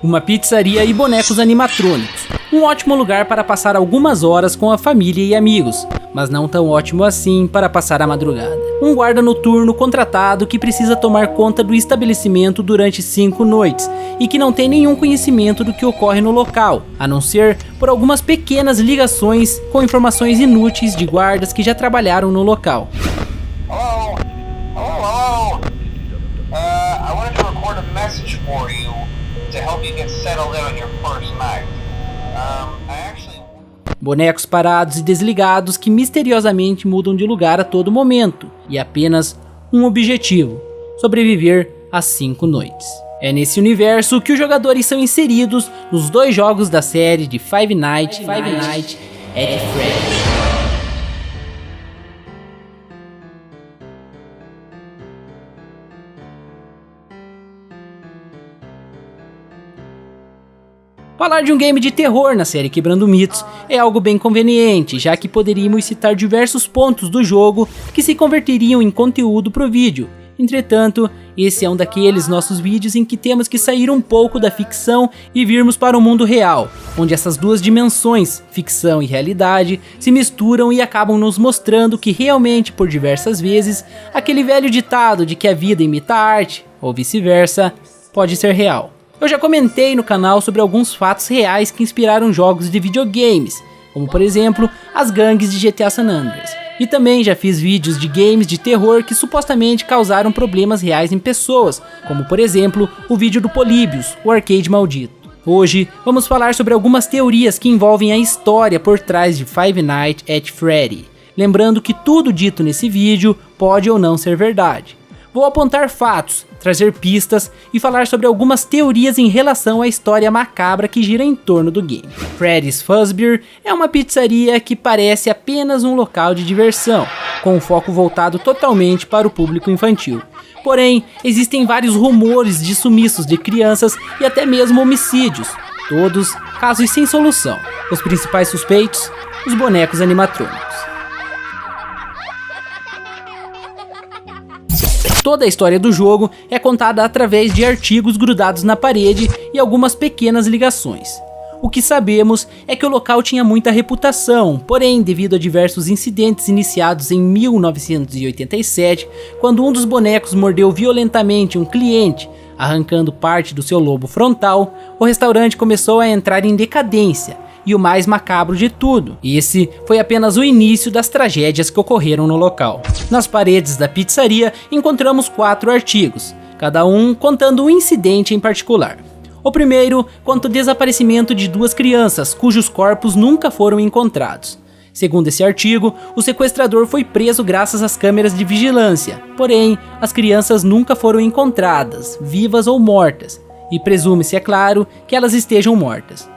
uma pizzaria e bonecos animatrônicos. Um ótimo lugar para passar algumas horas com a família e amigos, mas não tão ótimo assim para passar a madrugada. Um guarda noturno contratado que precisa tomar conta do estabelecimento durante 5 noites e que não tem nenhum conhecimento do que ocorre no local, a não ser por algumas pequenas ligações com informações inúteis de guardas que já trabalharam no local. Hello. I wanted to record a message for you to help you get settled in on your first night. Bonecos parados e desligados que misteriosamente mudam de lugar a todo momento, e apenas um objetivo: sobreviver às 5 noites. É nesse universo que os jogadores são inseridos nos 2 jogos da série de Five Nights at Freddy's. Falar de um game de terror na série Quebrando Mitos é algo bem conveniente, já que poderíamos citar diversos pontos do jogo que se converteriam em conteúdo pro vídeo. Entretanto, esse é um daqueles nossos vídeos em que temos que sair um pouco da ficção e virmos para o mundo real, onde essas duas dimensões, ficção e realidade, se misturam e acabam nos mostrando que realmente, por diversas vezes, aquele velho ditado de que a vida imita a arte, ou vice-versa, pode ser real. Eu já comentei no canal sobre alguns fatos reais que inspiraram jogos de videogames, como por exemplo, as gangues de GTA San Andreas. E também já fiz vídeos de games de terror que supostamente causaram problemas reais em pessoas, como por exemplo, o vídeo do Polybius, o arcade maldito. Hoje, vamos falar sobre algumas teorias que envolvem a história por trás de Five Nights at Freddy's. Lembrando que tudo dito nesse vídeo pode ou não ser verdade. Vou apontar fatos, trazer pistas e falar sobre algumas teorias em relação à história macabra que gira em torno do game. Freddy's Fazbear é uma pizzaria que parece apenas um local de diversão, com um foco voltado totalmente para o público infantil. Porém, existem vários rumores de sumiços de crianças e até mesmo homicídios, todos casos sem solução. Os principais suspeitos, os bonecos animatrônicos. Toda a história do jogo é contada através de artigos grudados na parede e algumas pequenas ligações. O que sabemos é que o local tinha muita reputação, porém, devido a diversos incidentes iniciados em 1987, quando um dos bonecos mordeu violentamente um cliente, arrancando parte do seu lobo frontal, o restaurante começou a entrar em decadência. E o mais macabro de tudo, esse foi apenas o início das tragédias que ocorreram no local. Nas paredes da pizzaria encontramos 4 artigos, cada um contando um incidente em particular. O primeiro conta o desaparecimento de 2 crianças, cujos corpos nunca foram encontrados. Segundo esse artigo, o sequestrador foi preso graças às câmeras de vigilância, porém, as crianças nunca foram encontradas, vivas ou mortas, e presume-se, é claro, que elas estejam mortas.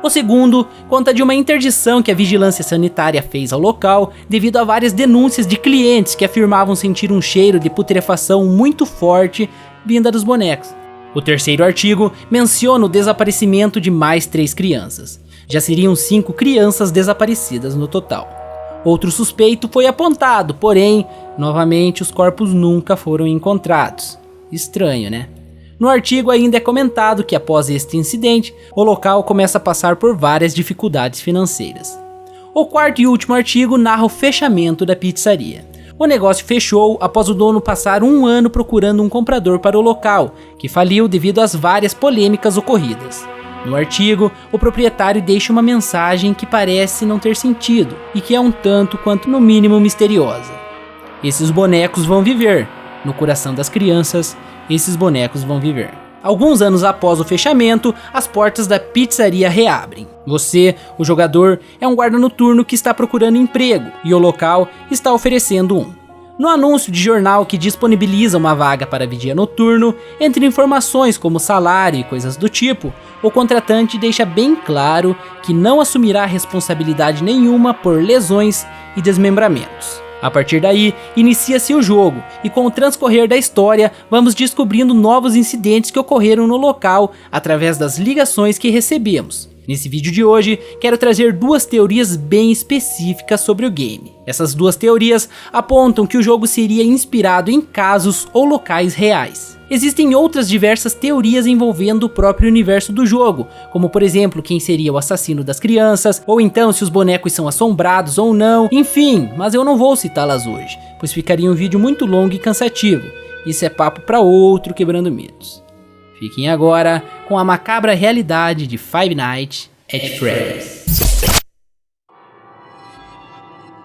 O segundo conta de uma interdição que a vigilância sanitária fez ao local devido a várias denúncias de clientes que afirmavam sentir um cheiro de putrefação muito forte vinda dos bonecos. O terceiro artigo menciona o desaparecimento de mais 3 crianças. Já seriam 5 crianças desaparecidas no total. Outro suspeito foi apontado, porém, novamente os corpos nunca foram encontrados. Estranho, né? No artigo ainda é comentado que após este incidente, o local começa a passar por várias dificuldades financeiras. O quarto e último artigo narra o fechamento da pizzaria. O negócio fechou após o dono passar 1 ano procurando um comprador para o local, que faliu devido às várias polêmicas ocorridas. No artigo, o proprietário deixa uma mensagem que parece não ter sentido e que é um tanto quanto no mínimo misteriosa. Esses bonecos vão viver. No coração das crianças, esses bonecos vão viver. Alguns anos após o fechamento, as portas da pizzaria reabrem. Você, o jogador, é um guarda noturno que está procurando emprego e o local está oferecendo um. No anúncio de jornal que disponibiliza uma vaga para vigia noturno, entre informações como salário e coisas do tipo, o contratante deixa bem claro que não assumirá responsabilidade nenhuma por lesões e desmembramentos. A partir daí, inicia-se o jogo, e com o transcorrer da história, vamos descobrindo novos incidentes que ocorreram no local através das ligações que recebemos. Nesse vídeo de hoje, quero trazer duas teorias bem específicas sobre o game. Essas duas teorias apontam que o jogo seria inspirado em casos ou locais reais. Existem outras diversas teorias envolvendo o próprio universo do jogo, como por exemplo quem seria o assassino das crianças, ou então se os bonecos são assombrados ou não, enfim, mas eu não vou citá-las hoje, pois ficaria um vídeo muito longo e cansativo. Isso é papo para outro Quebrando Mitos. Fiquem agora com a macabra realidade de Five Nights at Freddy's.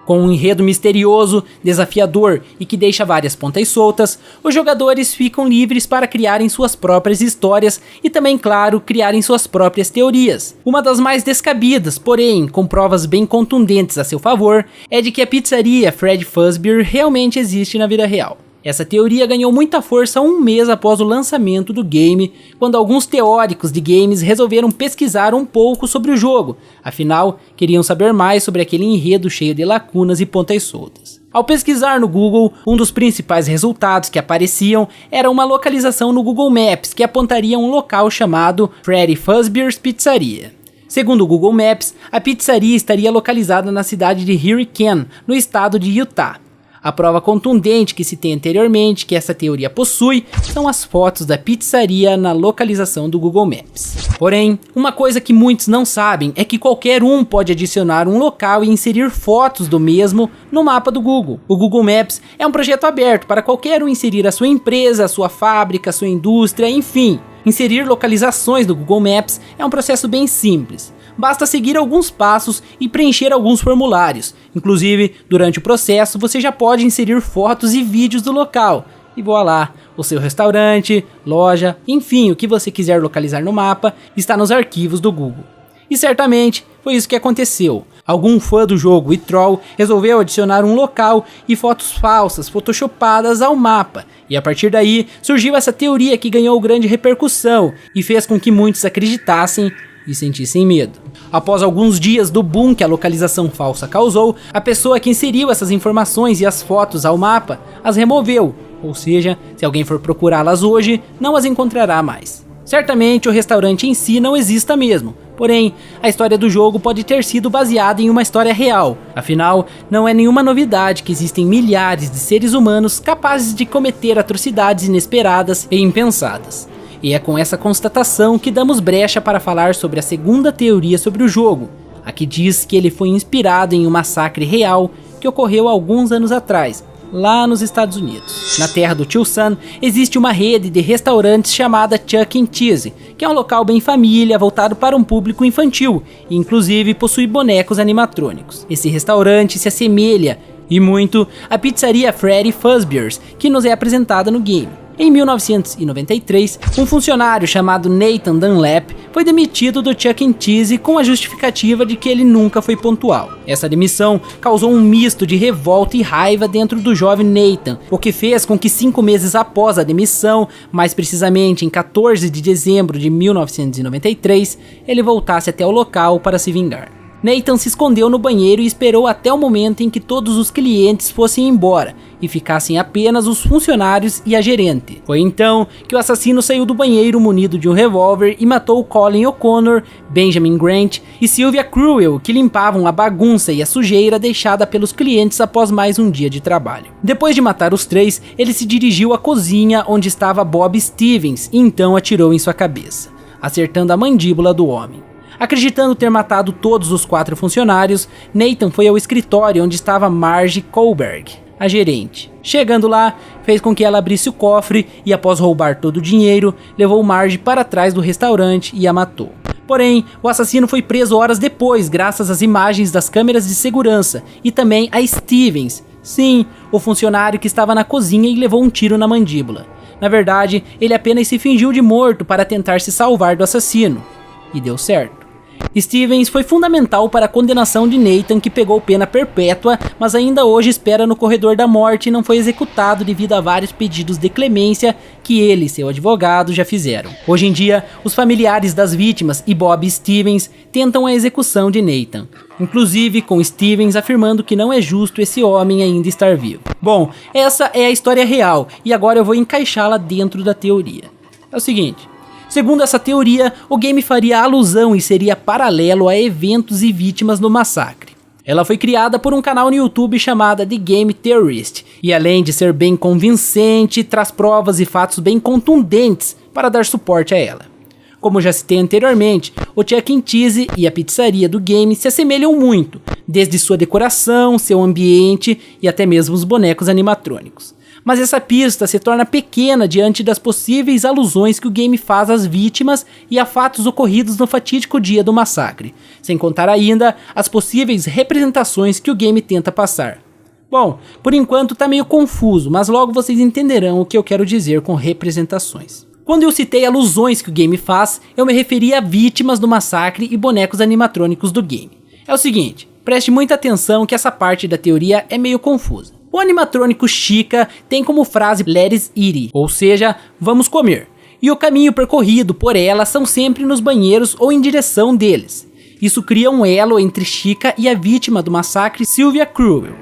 Com um enredo misterioso, desafiador e que deixa várias pontas soltas, os jogadores ficam livres para criarem suas próprias histórias e também, claro, criarem suas próprias teorias. Uma das mais descabidas, porém com provas bem contundentes a seu favor, é de que a pizzaria Freddy Fazbear realmente existe na vida real. Essa teoria ganhou muita força um mês após o lançamento do game, quando alguns teóricos de games resolveram pesquisar um pouco sobre o jogo, afinal, queriam saber mais sobre aquele enredo cheio de lacunas e pontas soltas. Ao pesquisar no Google, um dos principais resultados que apareciam era uma localização no Google Maps que apontaria um local chamado Freddy Fazbear's Pizzaria. Segundo o Google Maps, a pizzaria estaria localizada na cidade de Hurricane, no estado de Utah. A prova contundente que citei anteriormente que essa teoria possui são as fotos da pizzaria na localização do Google Maps. Porém, uma coisa que muitos não sabem é que qualquer um pode adicionar um local e inserir fotos do mesmo no mapa do Google. O Google Maps é um projeto aberto para qualquer um inserir a sua empresa, a sua fábrica, a sua indústria, enfim. Inserir localizações do Google Maps é um processo bem simples. Basta seguir alguns passos e preencher alguns formulários. Inclusive, durante o processo, você já pode inserir fotos e vídeos do local. E voilá, o seu restaurante, loja, enfim, o que você quiser localizar no mapa, está nos arquivos do Google. E certamente, foi isso que aconteceu. Algum fã do jogo e troll resolveu adicionar um local e fotos falsas, photoshopadas ao mapa. E a partir daí, surgiu essa teoria que ganhou grande repercussão e fez com que muitos acreditassem e sentissem medo. Após alguns dias do boom que a localização falsa causou, a pessoa que inseriu essas informações e as fotos ao mapa as removeu, ou seja, se alguém for procurá-las hoje, não as encontrará mais. Certamente o restaurante em si não exista mesmo, porém, a história do jogo pode ter sido baseada em uma história real. Afinal, não é nenhuma novidade que existem milhares de seres humanos capazes de cometer atrocidades inesperadas e impensadas. E é com essa constatação que damos brecha para falar sobre a segunda teoria sobre o jogo, a que diz que ele foi inspirado em um massacre real que ocorreu alguns anos atrás, lá nos Estados Unidos. Na terra do Tio Sam, existe uma rede de restaurantes chamada Chuck E. Cheese, que é um local bem família, voltado para um público infantil, e inclusive possui bonecos animatrônicos. Esse restaurante se assemelha, e muito, à pizzaria Freddy Fazbear's, que nos é apresentada no game. Em 1993, um funcionário chamado Nathan Dunlap foi demitido do Chuck E. Cheese com a justificativa de que ele nunca foi pontual. Essa demissão causou um misto de revolta e raiva dentro do jovem Nathan, o que fez com que 5 meses após a demissão, mais precisamente em 14 de dezembro de 1993, ele voltasse até o local para se vingar. Nathan se escondeu no banheiro e esperou até o momento em que todos os clientes fossem embora e ficassem apenas os funcionários e a gerente. Foi então que o assassino saiu do banheiro munido de um revólver e matou Colin O'Connor, Benjamin Grant e Sylvia Cruel, que limpavam a bagunça e a sujeira deixada pelos clientes após mais um dia de trabalho. Depois de matar os três, ele se dirigiu à cozinha onde estava Bob Stevens e então atirou em sua cabeça, acertando a mandíbula do homem. Acreditando ter matado todos os 4 funcionários, Nathan foi ao escritório onde estava Marge Kohlberg, a gerente. Chegando lá, fez com que ela abrisse o cofre e, após roubar todo o dinheiro, levou Marge para trás do restaurante e a matou. Porém, o assassino foi preso horas depois, graças às imagens das câmeras de segurança e também a Stevens, sim, o funcionário que estava na cozinha e levou um tiro na mandíbula. Na verdade, ele apenas se fingiu de morto para tentar se salvar do assassino. E deu certo. Stevens foi fundamental para a condenação de Nathan, que pegou pena perpétua, mas ainda hoje espera no corredor da morte e não foi executado devido a vários pedidos de clemência que ele e seu advogado já fizeram. Hoje em dia, os familiares das vítimas e Bob Stevens tentam a execução de Nathan, inclusive com Stevens afirmando que não é justo esse homem ainda estar vivo. Bom, essa é a história real e agora eu vou encaixá-la dentro da teoria. É o seguinte: Segundo essa teoria, o game faria alusão e seria paralelo a eventos e vítimas do massacre. Ela foi criada por um canal no YouTube chamado The Game Theorist, e além de ser bem convincente, traz provas e fatos bem contundentes para dar suporte a ela. Como já citei anteriormente, o Chuck E. Cheese e a pizzaria do game se assemelham muito, desde sua decoração, seu ambiente e até mesmo os bonecos animatrônicos. Mas essa pista se torna pequena diante das possíveis alusões que o game faz às vítimas e a fatos ocorridos no fatídico dia do massacre, sem contar ainda as possíveis representações que o game tenta passar. Bom, por enquanto tá meio confuso, mas logo vocês entenderão o que eu quero dizer com representações. Quando eu citei alusões que o game faz, eu me referi a vítimas do massacre e bonecos animatrônicos do game. É o seguinte, preste muita atenção que essa parte da teoria é meio confusa. O animatrônico Chica tem como frase Let's eat, ou seja, vamos comer. E o caminho percorrido por ela são sempre nos banheiros ou em direção deles. Isso cria um elo entre Chica e a vítima do massacre, Sylvia Cruel.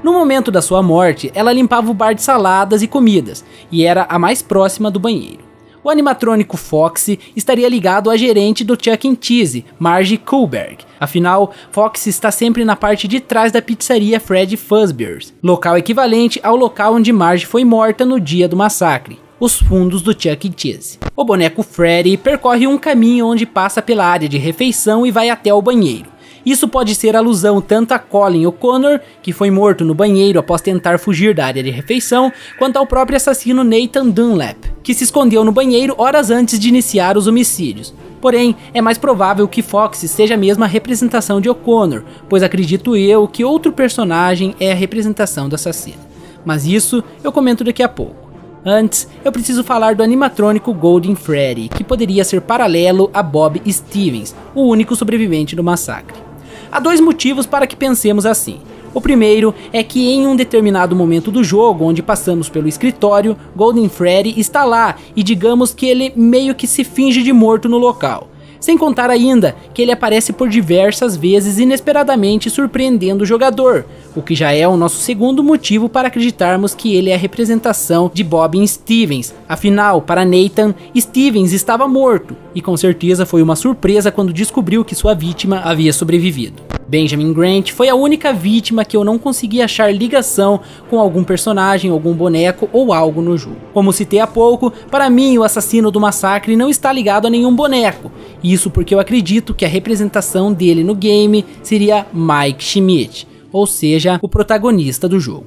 No momento da sua morte, ela limpava o bar de saladas e comidas, e era a mais próxima do banheiro. O animatrônico Foxy estaria ligado à gerente do Chuck E. Cheese, Margie Kohlberg. Afinal, Foxy está sempre na parte de trás da pizzaria Freddy Fazbear's, local equivalente ao local onde Margie foi morta no dia do massacre, os fundos do Chuck E. Cheese. O boneco Freddy percorre um caminho onde passa pela área de refeição e vai até o banheiro. Isso pode ser alusão tanto a Colin O'Connor, que foi morto no banheiro após tentar fugir da área de refeição, quanto ao próprio assassino Nathan Dunlap, que se escondeu no banheiro horas antes de iniciar os homicídios. Porém, é mais provável que Foxy seja mesmo a representação de O'Connor, pois acredito eu que outro personagem é a representação do assassino. Mas isso eu comento daqui a pouco. Antes, eu preciso falar do animatrônico Golden Freddy, que poderia ser paralelo a Bob Stevens, o único sobrevivente do massacre. Há dois motivos para que pensemos assim. O primeiro é que em um determinado momento do jogo, onde passamos pelo escritório, Golden Freddy está lá e digamos que ele meio que se finge de morto no local. Sem contar ainda que ele aparece por diversas vezes inesperadamente surpreendendo o jogador, o que já é o nosso segundo motivo para acreditarmos que ele é a representação de Bob Stevens. Afinal, para Nathan, Stevens estava morto, e com certeza foi uma surpresa quando descobriu que sua vítima havia sobrevivido. Benjamin Grant foi a única vítima que eu não consegui achar ligação com algum personagem, algum boneco ou algo no jogo. Como citei há pouco, para mim o assassino do massacre não está ligado a nenhum boneco. Isso porque eu acredito que a representação dele no game seria Mike Schmidt, ou seja, o protagonista do jogo.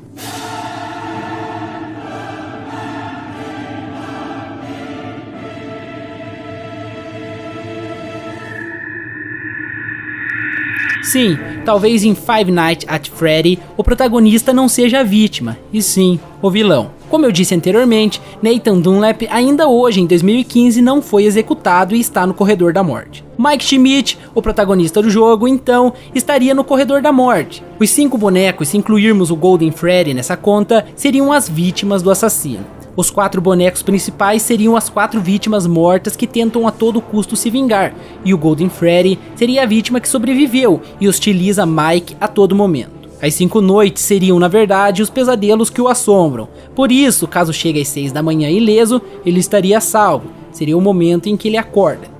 Sim, talvez em Five Nights at Freddy o protagonista não seja a vítima, e sim, o vilão. Como eu disse anteriormente, Nathan Dunlap ainda hoje em 2015 não foi executado e está no corredor da morte. Mike Schmidt, o protagonista do jogo, então, estaria no corredor da morte. Os 5 bonecos, se incluirmos o Golden Freddy nessa conta, seriam as vítimas do assassino. Os 4 bonecos principais seriam as 4 vítimas mortas que tentam a todo custo se vingar, e o Golden Freddy seria a vítima que sobreviveu e hostiliza Mike a todo momento. As 5 noites seriam, na verdade, os pesadelos que o assombram. Por isso, caso chegue às 6 da manhã ileso, ele estaria salvo. Seria o momento em que ele acorda.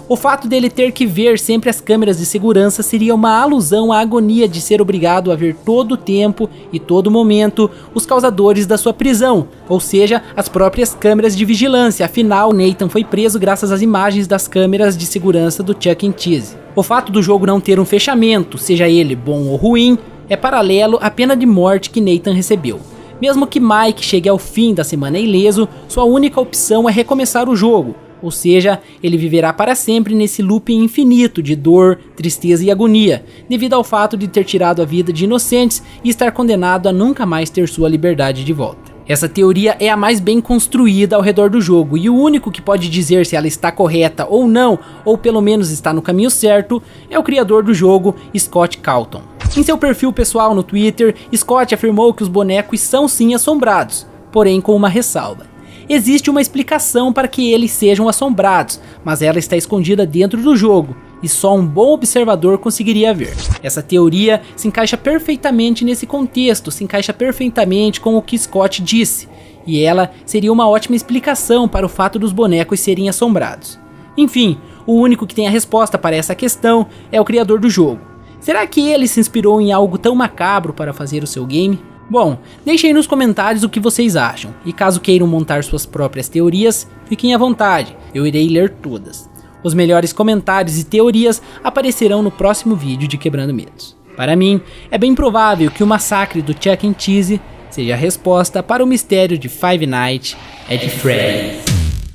O fato dele ter que ver sempre as câmeras de segurança seria uma alusão à agonia de ser obrigado a ver todo o tempo e todo momento os causadores da sua prisão, ou seja, as próprias câmeras de vigilância. Afinal, Nathan foi preso graças às imagens das câmeras de segurança do Chuck E. Cheese. O fato do jogo não ter um fechamento, seja ele bom ou ruim, é paralelo à pena de morte que Nathan recebeu. Mesmo que Mike chegue ao fim da semana ileso, sua única opção é recomeçar o jogo. Ou seja, ele viverá para sempre nesse looping infinito de dor, tristeza e agonia, devido ao fato de ter tirado a vida de inocentes e estar condenado a nunca mais ter sua liberdade de volta. Essa teoria é a mais bem construída ao redor do jogo, e o único que pode dizer se ela está correta ou não, ou pelo menos está no caminho certo, é o criador do jogo, Scott Cawthon. Em seu perfil pessoal no Twitter, Scott afirmou que os bonecos são sim assombrados, porém com uma ressalva. Existe uma explicação para que eles sejam assombrados, mas ela está escondida dentro do jogo, e só um bom observador conseguiria ver. Essa teoria se encaixa perfeitamente nesse contexto, se encaixa perfeitamente com o que Scott disse, e ela seria uma ótima explicação para o fato dos bonecos serem assombrados. Enfim, o único que tem a resposta para essa questão é o criador do jogo. Será que ele se inspirou em algo tão macabro para fazer o seu game? Bom, deixem aí nos comentários o que vocês acham, e caso queiram montar suas próprias teorias, fiquem à vontade, eu irei ler todas. Os melhores comentários e teorias aparecerão no próximo vídeo de Quebrando Mitos. Para mim, é bem provável que o massacre do Chuck E. Cheese seja a resposta para o mistério de Five Nights at Freddy's.